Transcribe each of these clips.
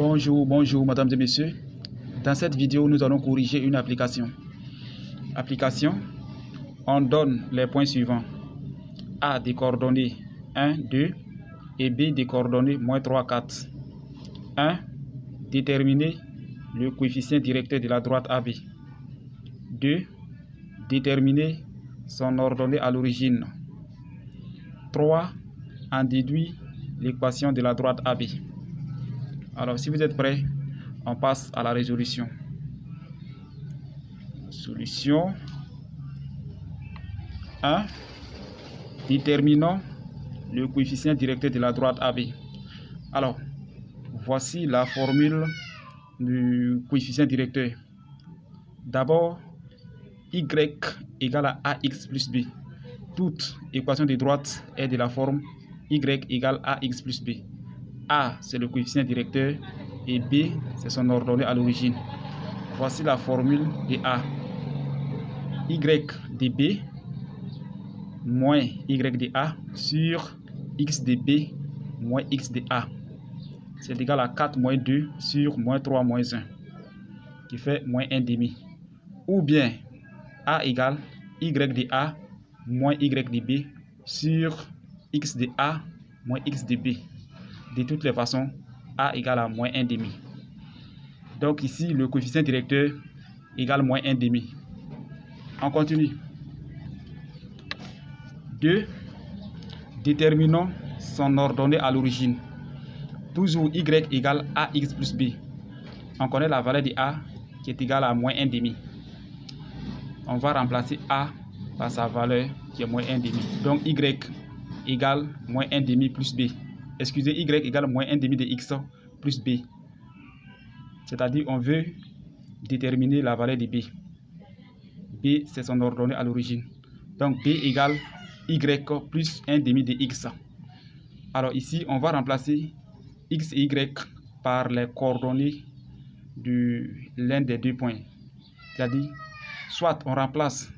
Bonjour mesdames et messieurs. Dans cette vidéo, nous allons corriger une application. On donne les points suivants. A des coordonnées 1, 2 et B des coordonnées moins 3, 4. 1. Déterminer le coefficient directeur de la droite AB. 2. Déterminer son ordonnée à l'origine. 3. En déduire l'équation de la droite AB. Alors, si vous êtes prêts, on passe à la résolution. Solution 1. Déterminons le coefficient directeur de la droite AB. Alors, voici la formule du coefficient directeur. D'abord, y égale à ax plus b. Toute équation de droite est de la forme y égale ax plus b. A, c'est le coefficient directeur et B, c'est son ordonnée à l'origine. Voici la formule de A. Y de B moins Y de A sur X de B moins X de A. C'est égal à 4 moins 2 sur moins 3 moins 1, qui fait moins 1 demi. Ou bien A égale Y de A moins Y de B sur X de A moins X de B. De toutes les façons, A égale à moins 1 demi. Donc ici, le coefficient directeur égale moins 1 demi. On continue. 2. Déterminons son ordonnée à l'origine. Toujours Y égale AX plus B. On connaît la valeur de A qui est égale à moins 1 demi. On va remplacer A par sa valeur qui est moins 1 demi. Donc Y égale moins 1 demi plus B. Excusez, Y égale moins 1 demi de X plus B. C'est-à-dire on veut déterminer la valeur de B. B, c'est son ordonnée à l'origine. Donc B égale Y plus 1 demi de X. Alors ici, on va remplacer X et Y par les coordonnées de l'un des deux points. C'est-à-dire, soit on remplace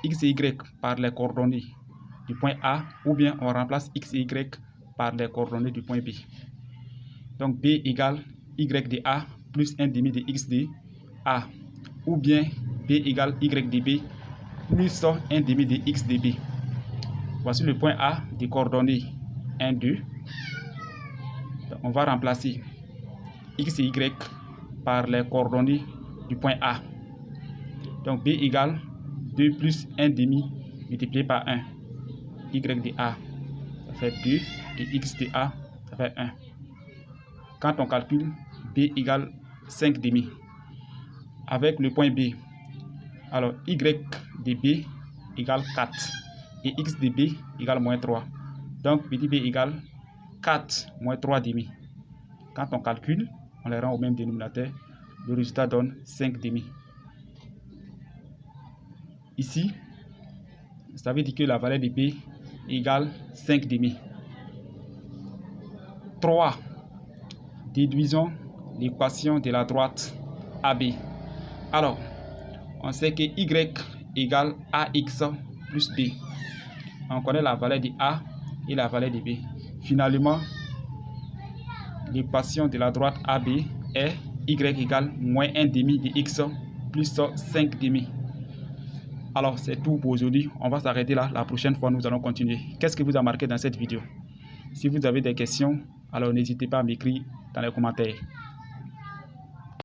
X et Y par les coordonnées du point A, ou bien on remplace X et Y par les coordonnées du point B. Donc B égale Y de A plus 1 demi de X de A, ou bien B égale Y de B plus 1 demi de X de B. Voici le point A des coordonnées 1, 2. Donc, on va remplacer X et Y par les coordonnées du point A. Donc B égale 2 plus 1 demi multiplié par 1. Y de A, ça fait 2, et X de A, ça fait 1. Quand on calcule, B égale 5 demi. Avec le point B, alors Y de B égale 4 et X de B égale moins 3. Donc petit b égale 4 moins 3 demi. Quand on calcule, on les rend au même dénominateur, le résultat donne 5 demi. Ici, ça veut dire que la valeur de B égale 5 demi. 3. Déduisons l'équation de la droite AB. Alors, on sait que Y égale AX plus B. On connaît la valeur de A et la valeur de B. Finalement, l'équation de la droite AB est Y égale moins 1 demi de X plus 5 demi. Alors, c'est tout pour aujourd'hui. On va s'arrêter là. La prochaine fois, nous allons continuer. Qu'est-ce que vous a marqué dans cette vidéo? Si vous avez des questions, alors n'hésitez pas à m'écrire dans les commentaires.